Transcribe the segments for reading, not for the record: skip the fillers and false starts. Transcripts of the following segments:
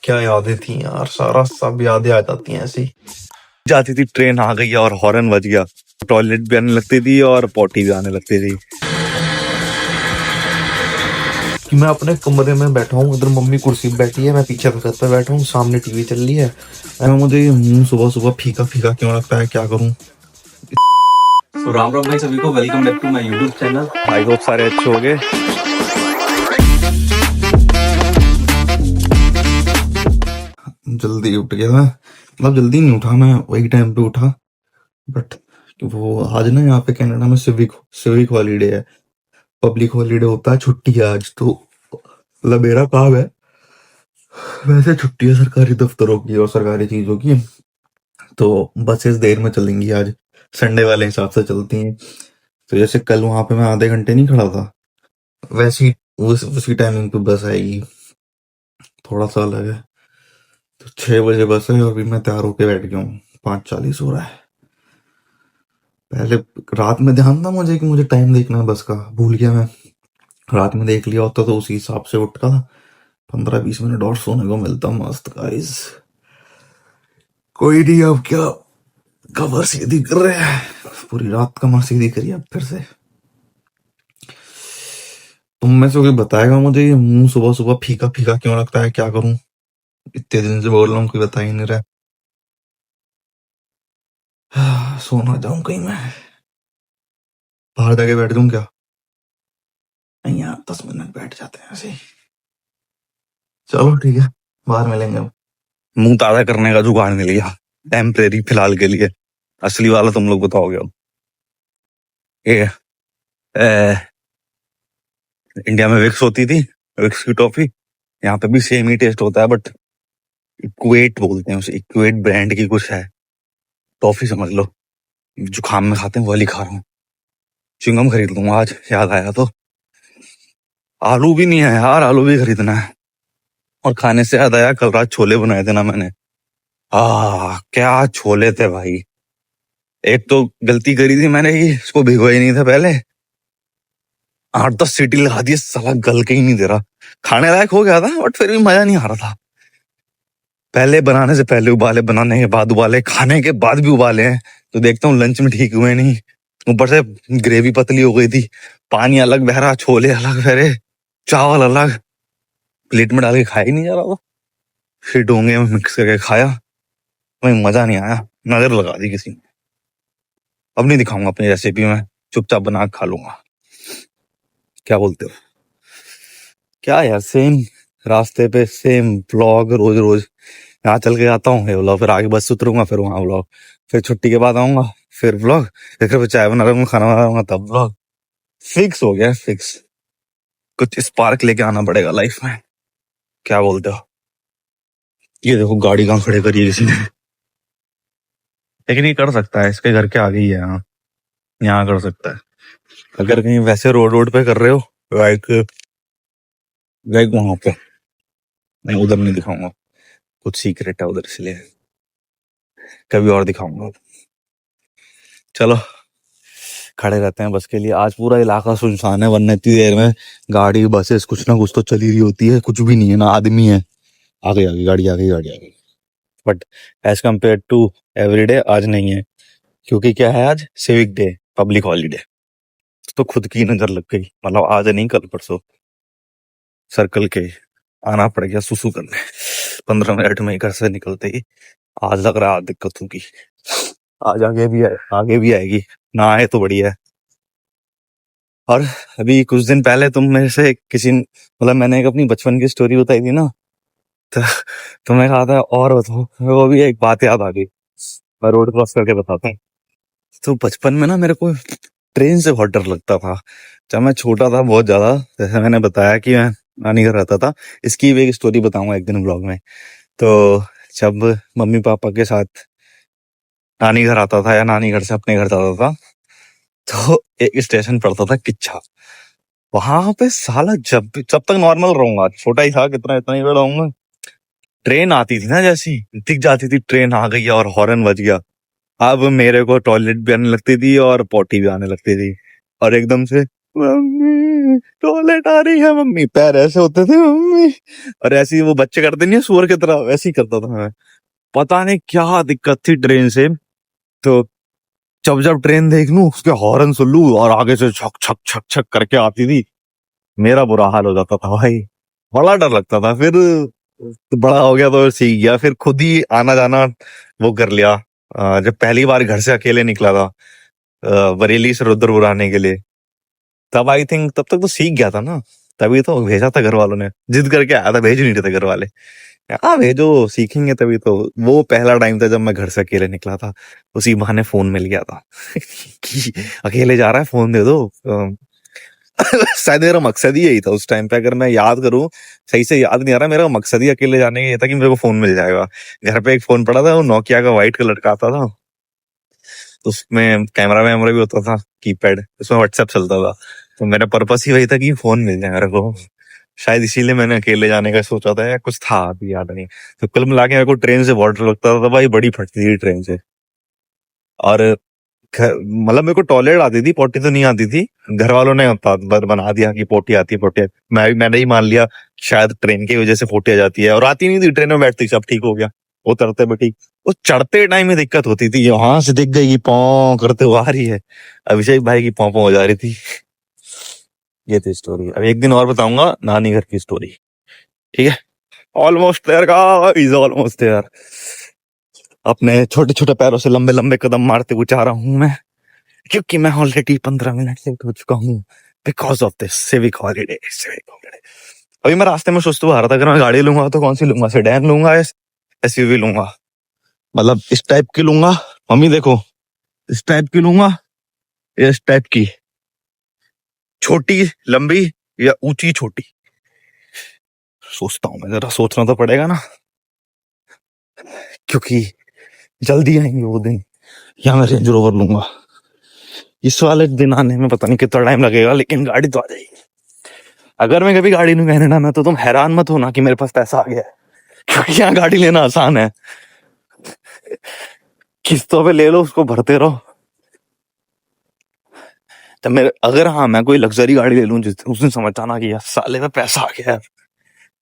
क्या यादें थी यार, सारा सब यादें आ जाती हैं ऐसी। जाती थी ट्रेन आ गई और हॉर्न बज गया, टॉयलेट भी आने लगती थी और पॉटी भी आने लगती थी। कि मैं अपने कमरे में बैठा हूँ, इधर मम्मी कुर्सी पे बैठी है, मैं पीछे छत पे बैठा हूँ, सामने टीवी चल रही है। मुझे ये मुंह सुबह सुबह फीका फीका क्यों लगता है, क्या करूँ। तो राम राम भाई सभी को, welcome back to my YouTube channel. भाई बहुत सारे अच्छे हो गए। जल्दी उठ गया मैं, मतलब जल्दी नहीं उठा, मैं वही टाइम पे उठा। बट वो आज ना यहाँ पे कनाडा में सिविक सिविक हॉलीडे है, पब्लिक हॉलीडे होता है, छुट्टी है आज। तो मतलब मेरा काम है, वैसे छुट्टी है सरकारी दफ्तरों की और सरकारी चीजों की, तो बसेस देर में चलेंगी आज, संडे वाले हिसाब से चलती हैं। तो जैसे कल वहां पे मैं आधे घंटे नहीं खड़ा था, वैसे ही उसी टाइमिंग पे बस आएगी। थोड़ा सा अलग है। तो 6 बजे बस है और अभी मैं तैयार होके बैठ गया हूँ, 5:40 हो रहा है। पहले रात में ध्यान था मुझे कि मुझे टाइम देखना है बस का, भूल गया मैं। रात में देख लिया होता तो उसी हिसाब से उठता, 15-20 मिनट और सोने को मिलता मस्त गाइस। कोई नहीं, अब क्या कमर सीधी कर रहे हैं, पूरी रात कमर सीधी करी अब फिर से। तुम में से कोई बताएगा मुझे ये मुंह सुबह सुबह फीका फीका क्यों लगता है, क्या करूं। इतने दिन से बोल रहा हूँ, कोई बता ही नहीं रहा। सोना जाऊं कहीं मैं, बाहर जाके बैठ जाऊं क्या। नहीं यार, 10 मिनट बैठ जाते हैं ऐसे ही। चलो ठीक है, बाहर मिलेंगे। मुंह ताजा करने का जुगाड़ मिल गया, टेम्परेरी फिलहाल के लिए। असली वाला तुम लोग बताओगे अब। ये इंडिया में विक्स होती थी, विक्स की टॉफी, यहाँ पे भी सेम ही टेस्ट होता है, बट इक्वेट बोलते हैं उसे, इक्वेट ब्रांड की कुछ है टॉफी, समझ लो। जुकाम में खाते हैं वाली खा रहा हूँ। चिंगम खरीद लूंगा आज, याद आया तो। आलू भी नहीं है यार, आलू भी खरीदना है। और खाने से याद आया, कल रात छोले बनाए थे ना मैंने, क्या छोले थे भाई। एक तो गलती करी थी मैंने कि इसको भिगोया ही नहीं था पहले, 8-10 सीटी लगा दी, साला गल के ही नहीं दे रहा। खाने लायक हो गया था बट फिर भी मजा नहीं आ रहा था। पहले बनाने से पहले उबाले, बनाने के बाद उबाले, खाने के बाद भी उबाले हैं, तो देखता हूँ लंच में ठीक हुए नहीं। ऊपर से ग्रेवी पतली हो गई थी, पानी अलग बह रहा, छोले अलग बह रहे, चावल अलग, प्लेट में डाल के खाया ही नहीं जा रहा था। फिर डोंगे में मिक्स करके खाया, वही मजा नहीं आया, नजर लगा दी किसी ने। अब नहीं दिखाऊंगा अपनी रेसिपी में, चुपचाप बना के खा लूंगा। क्या बोलते हो। क्या यार, सेम रास्ते पे सेम व्लॉग रोज रोज। यहाँ चल के आता हूँ, ये व्लॉग, फिर आगे बस से उतरूंगा, फिर वहां व्लॉग, फिर छुट्टी के बाद आऊंगा, फिर व्लॉग, फिर चाय बना रहा हूँ, खाना बना रहा हूँ, तब व्लॉग। फिक्स हो गया, फिक्स। कुछ स्पार्क लेके आना पड़ेगा लाइफ में। क्या बोलते हो। ये देखो गाड़ी कहाँ खड़े करी है किसी ने, लेकिन ये कर सकता है, इसके घर के आगे ही है, यहाँ कर सकता है। अगर कहीं वैसे रोड रोड पे कर रहे हो, लाइक लाइक वहां पे, नहीं उधर नहीं दिखाऊंगा, कुछ सीक्रेट है उधर, इसलिए कभी और दिखाऊंगा। चलो, खड़े रहते हैं बस के लिए। आज पूरा इलाका सुनसान है, वरना इतनी देर में गाड़ी बसेस कुछ ना कुछ तो चली रही होती है। कुछ भी नहीं है, ना आदमी है। आ गई गाड़ी, आ गई गाड़ी, आ गई। But as compare to everyday आज नहीं है, क्योंकि क्या है, आज सिविक डे, पब्लिक हॉलीडे। तो खुद की नजर लग गई, मतलब आज नहीं कल परसों सर्कल के आना पड़ गया सुसु करने। 15 मिनट में घर से निकलते ही आज लग रहा है दिक्कत होगी। आज आगे भी आएगी, ना आए तो बढ़िया है। और अभी कुछ दिन पहले तुम मेरे से किसी, मतलब मैंने एक अपनी बचपन की स्टोरी बताई थी ना, तो तुमने कहा था और बताओ, वो भी एक बात याद आ गई, मैं रोड क्रॉस करके बताता हूँ। तो बचपन में ना मेरे को ट्रेन से बहुत डर लगता था, जब मैं छोटा था बहुत ज्यादा। जैसे मैंने बताया कि मैं नानी घर रहता था, इसकी भी एक स्टोरी बताऊंगा एक दिन ब्लॉग में। तो जब मम्मी पापा के साथ नानी घर आता था या नानी घर से अपने घर जाता था, तो एक स्टेशन पड़ता था किच्छा। वहां पे साला जब तक नॉर्मल रहूंगा, छोटा ही था, कितना इतना ही बड़ा हूँ, ट्रेन आती थी ना, जैसी दिख जाती थी ट्रेन आ गई और हॉर्न बज गया, अब मेरे को टॉयलेट भी आने लगती थी और पॉटी भी आने लगती थी। और एकदम से मम्मी टॉयलेट आ रही है मम्मी, पैर ऐसे होते थे मम्मी, और ऐसे ही वो बच्चे करते नहीं है सुअर की तरह, वैसे ही करता था मैं। पता नहीं क्या दिक्कत थी ट्रेन से, तो जब जब ट्रेन देख लूं उसके हॉर्न सुन लूं और आगे से छक छक छक छक करके आती थी, मेरा बुरा हाल हो जाता था भाई, बड़ा डर लगता था। फिर बड़ा हो गया तो सीख गया, फिर खुद ही आना जाना वो कर लिया। जब पहली बार घर से अकेले निकला था बरेली से रुद्रपुर आने के लिए, तब आई थिंक तब तक तो सीख गया था ना, तभी तो भेजा था घर वालों ने, जिद करके आया था, भेज नहीं रहे थे घर वाले। हाँ भेजो, सीखेंगे तभी तो। वो पहला टाइम था जब मैं घर से अकेले निकला था, उसी बहाने फोन मिल गया था कि अकेले जा रहा है फोन दे दो। शायद मेरा मकसद ही यही था उस टाइम पे, अगर मैं याद करूं, सही से याद नहीं आ रहा, मेरा मकसद ही अकेले जाने का ये था कि मेरे को फोन मिल जाएगा। घर पे एक फोन पड़ा था, वो नोकिया का व्हाइट कलर का आता था, तो उसमें कैमरा वैमरा भी होता था, कीपैड, उसमें व्हाट्सएप चलता था। तो मेरा पर्पस ही वही था कि फोन मिल जाए मेरे को। शायद इसीलिए मैंने अकेले जाने का सोचा था, या कुछ था अभी याद नहीं। तो कुल मिला के मेरे को ट्रेन से बहुत डर लगता था भाई, बड़ी फटती थी ट्रेन से। और मतलब मेरे को टॉयलेट आती थी, पोटी तो नहीं आती थी। घर वालों ने बना दिया कि पोटी आती है, पोटी मैंने ही मान लिया शायद ट्रेन की वजह से पोटी आ जाती है, और आती नहीं थी, ट्रेन में बैठती सब ठीक हो गया। उतरते भी ठीक, वो चढ़ते टाइम में दिक्कत होती थी, वहां से दिख गई कि पौ करते हुए आ रही है, अभिषेक भाई की पौ हो जा रही थी। ये थी स्टोरी। अब एक दिन और बताऊंगा नानी घर की स्टोरी, ठीक है? Almost there guys, almost there. अपने छोटे छोटे पैरों से लंबे लंबे कदम मारते हुए जा रहा हूं मैं, क्योंकि मैं ऑलरेडी 15 मिनट लेट हो चुका हूँ, because of this civic holiday. Civic holiday. अभी मैं रास्ते में सोचते हुए आ रहा था, अगर मैं गाड़ी लूंगा तो कौन सी लूंगा, सेडान लूंगा या एसयूवी लूंगा, मतलब इस टाइप की लूंगा, मम्मी देखो, इस टाइप की लूंगा या इस टाइप की, छोटी लंबी या ऊंची छोटी। सोचता हूँ मैं, जरा सोचना तो पड़ेगा ना, क्योंकि जल्दी आएंगे वो दिन, या मैं रेंज रोवर लूंगा। इस वाले दिन आने में पता नहीं कितना टाइम लगेगा, लेकिन गाड़ी तो आ जाएगी। अगर मैं कभी गाड़ी नहीं कनाडा में, तो तुम हैरान मत होना कि मेरे पास पैसा आ गया है, क्योंकि यहाँ गाड़ी लेना आसान है, किस्तों पे ले लो, उसको भरते रहो। तो मेरे अगर हाँ मैं कोई लग्जरी गाड़ी ले लूं जिस उस दिन समझ आना कि यार साले में पैसा आ गया है,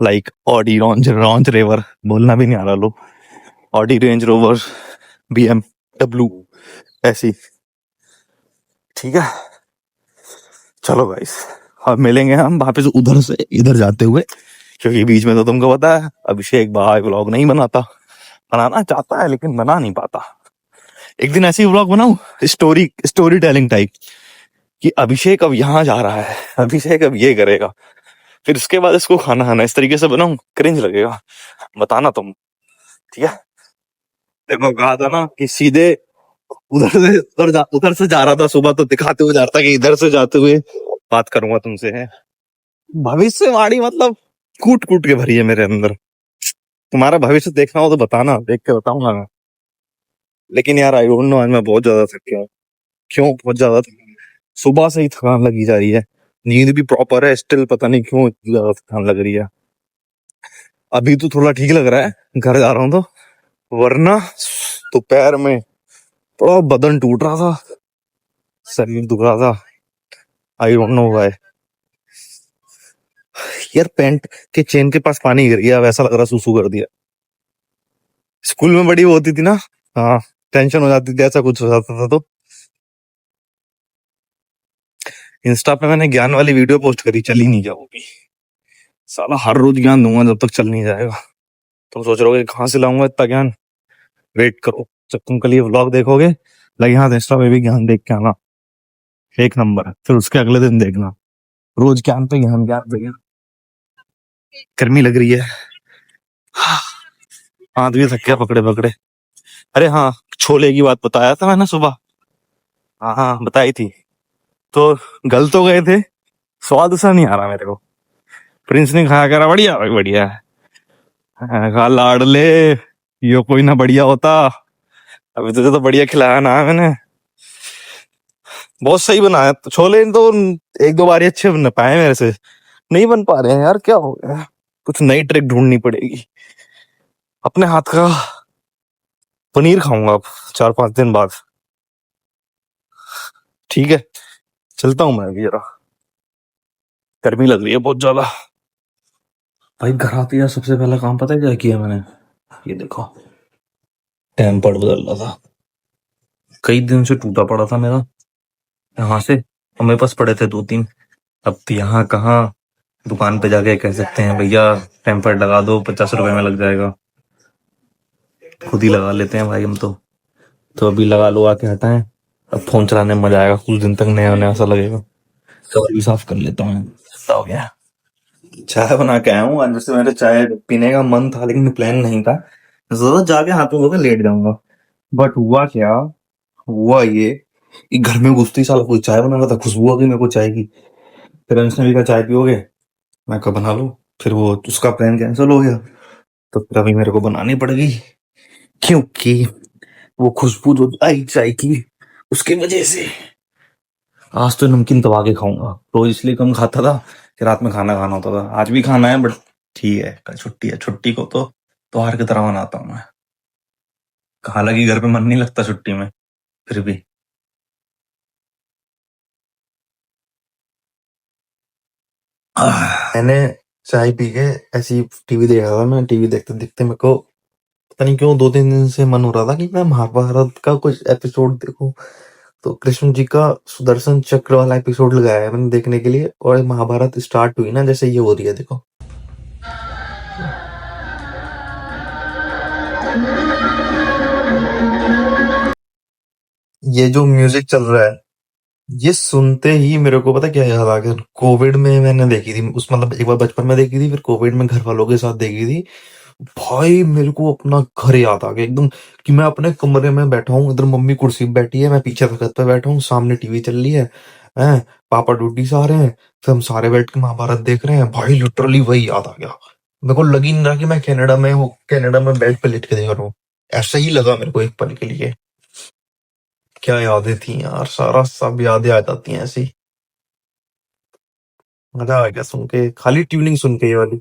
लाइक ऑडी रॉन्ज रेवर, बोलना भी नहीं आ रहा लो, ऑडी रेंज रोवर, BMW, ऐसी, ठीक है? चलो गाइस, अब मिलेंगे हम वापस उधर से इधर जाते हुए, क्योंकि बीच में तो तुमको पता है अभिषेक भाई व्लॉग नहीं बनाता, बनाना चाहता है लेकिन बना नहीं पाता। एक दिन ऐसी व्लॉग बनाऊं, स्टोरी टेलिंग टाइप, कि अभिषेक अब यहाँ जा रहा है, अभिषेक अब ये करेगा, फिर उसके बाद इसको खाना खाना, इस तरीके से बनाऊं, क्रिंज लगेगा, बताना तुम, ठीक है? देखो कहा था ना कि सीधे उधर से जा रहा था सुबह, तो दिखाते हुए जा रहा था कि इधर से जाते हुए बात करूंगा तुमसे, है भविष्यवाणी, मतलब कूट कूट के भरी है मेरे अंदर। तुम्हारा भविष्य देखना हो तो बताना, देख के बताऊंगा मैं। लेकिन यार आई डोंट नो, आज मैं बहुत ज्यादा थक गया हूँ। क्यों बहुत ज्यादा सुबह से ही थकान लगी जा रही है, नींद भी प्रॉपर है, स्टिल पता नहीं क्यों इतनी ज्यादा थकान लग रही है। अभी तो थोड़ा ठीक लग रहा है, घर जा रहा हूँ तो, वरना दोपहर में थोड़ा बदन टूट रहा था, शरीर दुख रहा था, आई डोंट नो व्हाई। यार पैंट के चेन के पास पानी गिर गया, वैसा लग रहा सूसू कर दिया। स्कूल में बड़ी वो होती थी ना, हाँ, टेंशन हो जाती थी, ऐसा कुछ हो जाता था। तो इंस्टा पे मैंने ज्ञान वाली वीडियो पोस्ट करी, चल ही नहीं जाओगी, साला हर रोज ज्ञान दूंगा जब तक चल नहीं जाएगा। तुम सोच रहे हो कहां से लाऊंगा इतना ज्ञान, वेट करो, जब तुम कल ये व्लॉग देखोगे लगे हाँ इंस्टा पे भी ज्ञान देख के आना, एक नंबर है। फिर उसके अगले दिन देखना, रोज ज्ञान पे ज्ञान, ज्ञान पे ज्ञान। गर्मी लग रही है, हाथ भी थक गया पकड़े पकड़े। अरे हाँ, छोले की बात बताया था मैंने सुबह, हाँ हाँ बताई थी, तो गल तो गए थे, स्वाद सा नहीं आ रहा मेरे को। प्रिंस ने खाया करा, बढ़िया भाई बढ़िया है। कहा लाडले, यो कोई ना बढ़िया होता, अभी तुझे तो बढ़िया खिलाया ना मैंने, बहुत सही बनाया। तो छोले तो एक दो बार अच्छे बन पाए, मेरे से नहीं बन पा रहे हैं यार, क्या हो गया? कुछ नई ट्रिक ढूंढनी पड़ेगी। अपने हाथ का पनीर खाऊंगा अब 4-5 दिन बाद, ठीक है? चलता हूँ मैं अभी जरा। गर्मी लग रही है बहुत ज्यादा। भाई घर आते यार सबसे पहला काम पता है क्या किया मैंने? ये देखो, टेम्पर्ड बदल रहा था। कई दिन से टूटा पड़ा था मेरा यहाँ से, और मेरे पास पड़े थे 2-3। अब तो यहाँ कहाँ, दुकान पे जाके कह सकते हैं भैया टेम्पर्ड लगा दो, 50 रुपए में लग जाएगा। खुद ही लगा लेते हैं भाई हम तो अभी लगा लो आके हटाएं। अब फोन चलाने में मजा आएगा, कुछ दिन तक नया नया सा लगेगा। तो भी साफ कर लेता हूँ। हो गया, चाय बना के आया हूँ। आज वैसे मेरे चाय पीने का मन था लेकिन प्लान नहीं था, जरूरत जाके हाथों धोकर लेट जाऊंगा। बट हुआ क्या, हुआ ये कि घर में घुसते ही साला कोई चाय बना रहा था, खुशबू आ गई मेरे को चाय की। फिर उसने भी कहा चाय पियोगे, मैं कहा बना लो। फिर वो उसका प्लान कैंसिल हो गया, तो फिर अभी मेरे को बनानी पड़ गई, क्योंकि वो खुशबू जो आई चाय की उसकी वजह से। आज तो नमकीन दबा के खाऊंगा, रोज इसलिए कम खाता था कि रात में खाना खाना होता था। आज भी खाना है बट ठीक है, कल छुट्टी है, छुट्टी को तो त्योहार की तरह मनाता हूँ मैं। हालांकि घर पे मन नहीं लगता छुट्टी में, फिर भी। मैंने चाय पी के ऐसी टीवी देख रहा था। मैं टीवी देखते देखते मेरे को पता नहीं क्यों 2-3 दिन से मन हो रहा था कि मैं महाभारत का कुछ एपिसोड देखूं। तो कृष्ण जी का सुदर्शन चक्र वाला एपिसोड लगाया है मैंने देखने के लिए, और महाभारत स्टार्ट हुई ना जैसे ये हो रही है, देखो ये जो म्यूजिक चल रहा है, ये सुनते ही मेरे को पता क्या याद आ गया। कोविड में मैंने देखी थी उस, मतलब एक बार बचपन में देखी थी, फिर कोविड में घर वालों के साथ देखी थी। भाई मेरे को अपना घर याद आ गया एकदम, कि मैं अपने कमरे में बैठा हूँ, इधर मम्मी कुर्सी पे बैठी है, मैं पीछे तखत पे बैठा हूँ, सामने टीवी चल रही है, हैं पापा ड्यूटी से आ रहे हैं, फिर हम सारे बैठ के महाभारत देख रहे हैं। भाई लिटरली वही याद आ गया। मेरे को लग ही नहीं रहा कि मैं कनाडा में हूँ, कनाडा में बेड पे लेट के देख रहा हूँ। ऐसा ही लगा मेरे को एक पल के लिए। क्या यादें थी यार, सारा सब यादें आ जाती हैं ऐसी। मजा आ गया सुन के, खाली ट्यूनिंग सुन के ये वाली।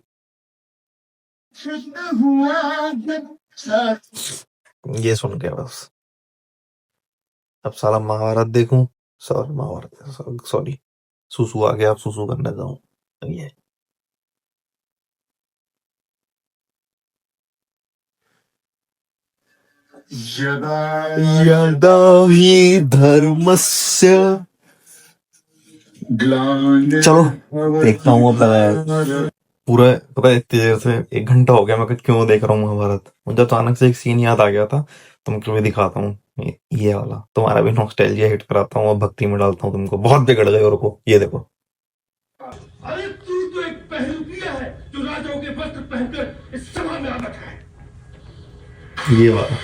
ये सुन के बस अब साला महाभारत देखूं। सॉरी महाभारत, सॉरी सुसु आ गया, अब सुसु करने जाऊं। ये यदा हि धर्मस्य, चलो देखता हूँ अब लगाया पूरा। पता है इतनी देर से 1 घंटा हो गया मैं क्यों देख रहा हूँ महाभारत। मुझे अचानक से एक सीन याद आ गया था, तुमको भी दिखाता हूँ। ये वाला तुम्हारा भी नॉस्टैल्जिया हिट कराता हूँ और भक्ति में डालता हूँ तुमको। बहुत बिगड़ गए और को, ये देखो। अरे तू तो एक पहलुकिया है जो राजाओं के वस्त्र पहनकर इस सभा में आ बैठा है। ये वाला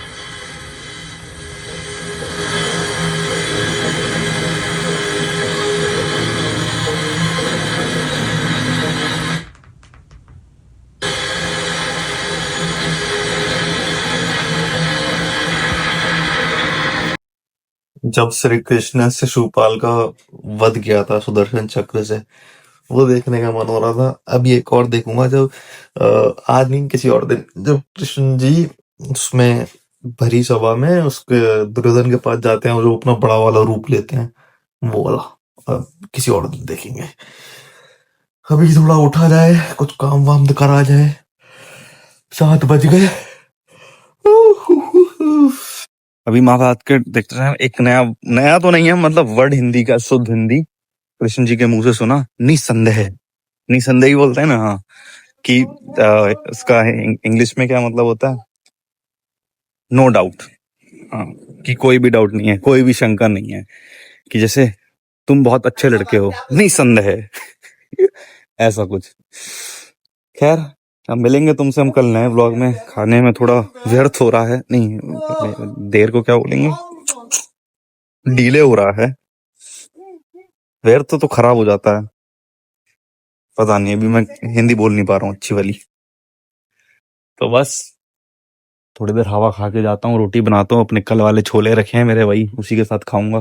जब श्री कृष्ण ने शिशुपाल का वध किया था सुदर्शन चक्र से, वो देखने का मन हो रहा था। अब ये एक और देखूंगा जब आज नहीं किसी और दिन, जब कृष्ण जी उसमें भरी सभा में उसके दुर्योधन के पास जाते हैं और जो अपना बड़ा वाला रूप लेते हैं, वो वाला। अब किसी और दिन देखेंगे। अभी थोड़ा उठा जाए, कुछ काम वाम करा जाए। 7 बज गए। अभी महाभारत के देखते हैं। एक नया नया तो नहीं है, मतलब वर्ड हिंदी का, शुद्ध हिंदी कृष्ण जी के मुंह से सुना। निसंदेह, निसंदेह ही बोलते हैं ना, हाँ। कि उसका इंग्लिश में क्या मतलब होता है? No doubt. हाँ, कि कोई भी डाउट नहीं है, कोई भी शंका नहीं है, कि जैसे तुम बहुत अच्छे लड़के हो, निसंदेह। ऐसा कुछ। खैर, अब मिलेंगे तुमसे हम कल नए व्लॉग में। खाने में थोड़ा व्यर्थ हो रहा है, नहीं देर को क्या बोलेंगे, डीले हो रहा है। व्यर्थ तो खराब हो जाता है, पता नहीं, अभी मैं हिंदी बोल नहीं पा रहा हूँ अच्छी वाली। तो बस थोड़ी देर हवा खा के जाता हूँ, रोटी बनाता हूँ, अपने कल वाले छोले रखे हैं मेरे, वही उसी के साथ खाऊंगा।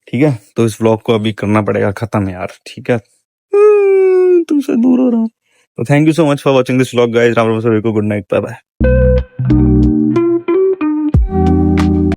ठीक है, तो इस व्लॉग को अभी करना पड़ेगा खत्म यार। ठीक है, तुमसे दूर हो रहा हूँ। तो thank you so much for watching this vlog guys. Ram Ram सभी को, गुड नाइट, बाय बाय।